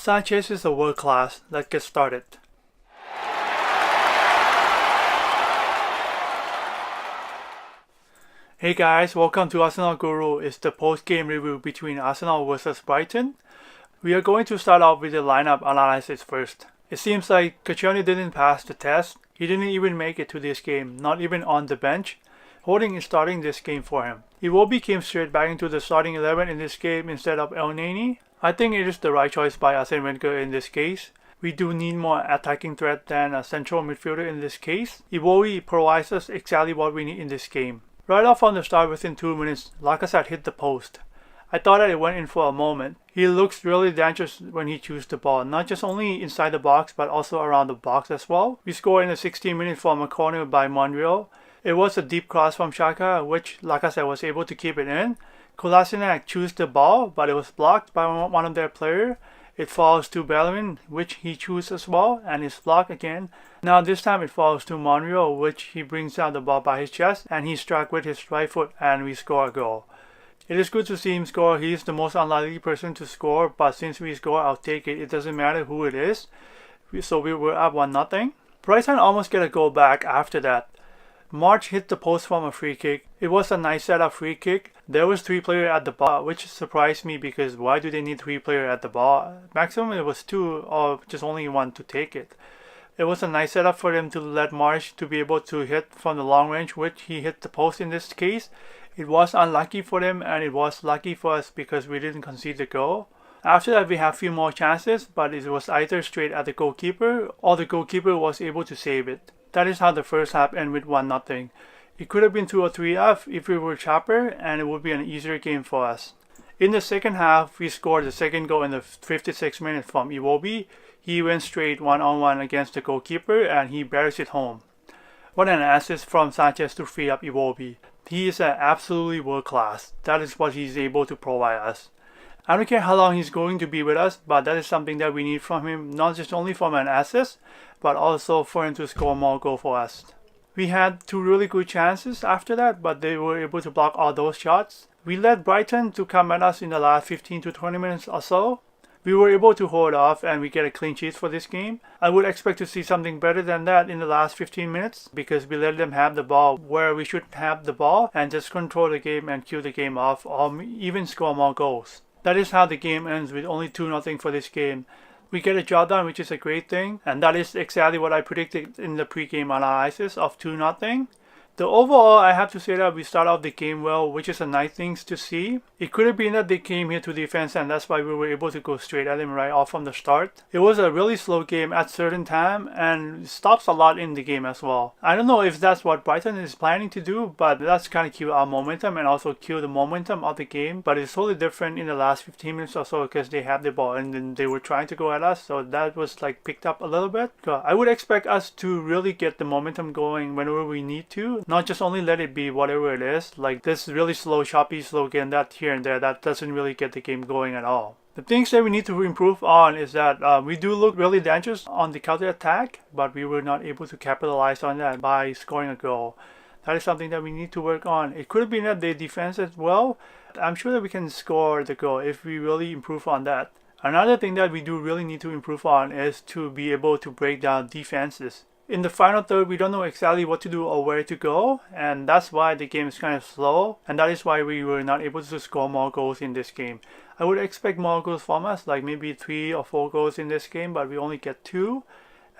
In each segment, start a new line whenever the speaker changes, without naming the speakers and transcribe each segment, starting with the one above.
Sanchez is a world class. Let's get started. Hey guys, welcome to Arsenal Guru. It's the post-game review between Arsenal versus Brighton. We are going to start off with the lineup analysis first. It seems like Koscielny didn't pass the test. He didn't even make it to this game, not even on the bench. Holding is starting this game for him. Iwobi came straight back into the starting 11 in this game instead of Elneny. I think it is the right choice by Arsene Wenger in this case. We do need more attacking threat than a central midfielder in this case. Iwobi provides us exactly what we need in this game. Right off on the start, within 2 minutes, Lacazette hit the post. I thought that it went in for a moment. He looks really dangerous when he chews the ball, not just only inside the box but also around the box as well. We scored in the 16th minute from a corner by Monreal. It was a deep cross from Xhaka, which Lacazette was able to keep it in. Koscielny chews the ball, but it was blocked by one of their players. It falls to Bellerin, which he chews as well, and is blocked again. Now this time it falls to Monreal, which he brings down the ball by his chest, and he struck with his right foot, and we score a goal. It is good to see him score. He is the most unlikely person to score, but since we score, I'll take it. It doesn't matter who it is. So we were up 1-0. Brighton almost get a goal back after that. March hit the post from a free kick. It was a nice setup free kick. There was 3 players at the ball, which surprised me because why do they need 3 players at the ball? Maximum it was 2 or just only 1 to take it. It was a nice setup for them to let March to be able to hit from the long range, which he hit the post in this case. It was unlucky for them and it was lucky for us because we didn't concede the goal. After that we have a few more chances, but it was either straight at the goalkeeper or the goalkeeper was able to save it. That is how the first half ended with 1-0. It could have been 2 or 3 up if we were sharper and it would be an easier game for us. In the second half, we scored the second goal in the 56th minute from Iwobi. He went straight 1-on-1 against the goalkeeper and he buries it home. What an assist from Sanchez to free up Iwobi. He is absolutely world class. That is what he's able to provide us. I don't care how long he's going to be with us, but that is something that we need from him, not just only from an assist, but also for him to score more goals for us. We had 2 really good chances after that, but they were able to block all those shots. We let Brighton to come at us in the last 15 to 20 minutes or so. We were able to hold off and we get a clean sheet for this game. I would expect to see something better than that in the last 15 minutes because we let them have the ball where we should have the ball and just control the game and kill the game off or even score more goals. That is how the game ends with only 2-0 for this game. We get a job done, which is a great thing, and that is exactly what I predicted in the pre-game analysis of 2-0. The overall, I have to say that we start off the game well, which is a nice thing to see. It could have been that they came here to defense and that's why we were able to go straight at him right off from the start. It was a really slow game at certain time and stops a lot in the game as well. I don't know if that's what Brighton is planning to do, but that's kind of kill our momentum and also kill the momentum of the game. But it's totally different in the last 15 minutes or so because they have the ball and then they were trying to go at us. So that was like picked up a little bit. I would expect us to really get the momentum going whenever we need to. Not just only let it be whatever it is, like this really slow, choppy slow game that here and there, that doesn't really get the game going at all. The things that we need to improve on is that we do look really dangerous on the counter attack, but we were not able to capitalize on that by scoring a goal. That is something that we need to work on. It could have been that they defense as well. I'm sure that we can score the goal if we really improve on that. Another thing that we do really need to improve on is to be able to break down defenses. In the final third, we don't know exactly what to do or where to go, and that's why the game is kind of slow, and that is why we were not able to score more goals in this game. I would expect more goals from us, like maybe 3 or 4 goals in this game, but we only get 2.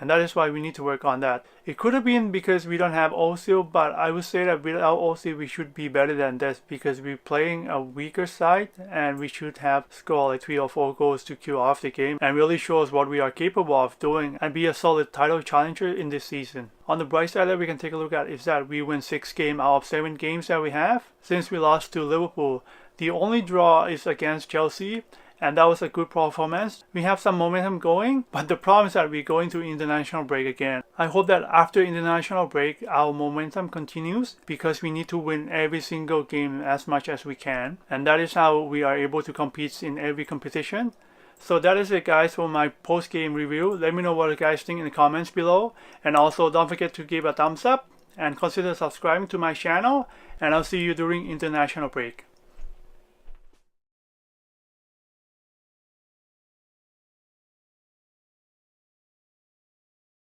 And that is why we need to work on that. It could have been because we don't have Ozil, but I would say that without Ozil we should be better than this because we're playing a weaker side and we should have scored like 3 or 4 goals to kill off the game and really show us what we are capable of doing and be a solid title challenger in this season. On the bright side that we can take a look at is that we win 6 games out of 7 games that we have since we lost to Liverpool. The only draw is against Chelsea. And that was a good performance. We have some momentum going, but the problem is that we're going to international break again. I hope that after international break, our momentum continues because we need to win every single game as much as we can. And that is how we are able to compete in every competition. So that is it guys for my post-game review. Let me know what you guys think in the comments below. And also don't forget to give a thumbs up and consider subscribing to my channel. And I'll see you during international break.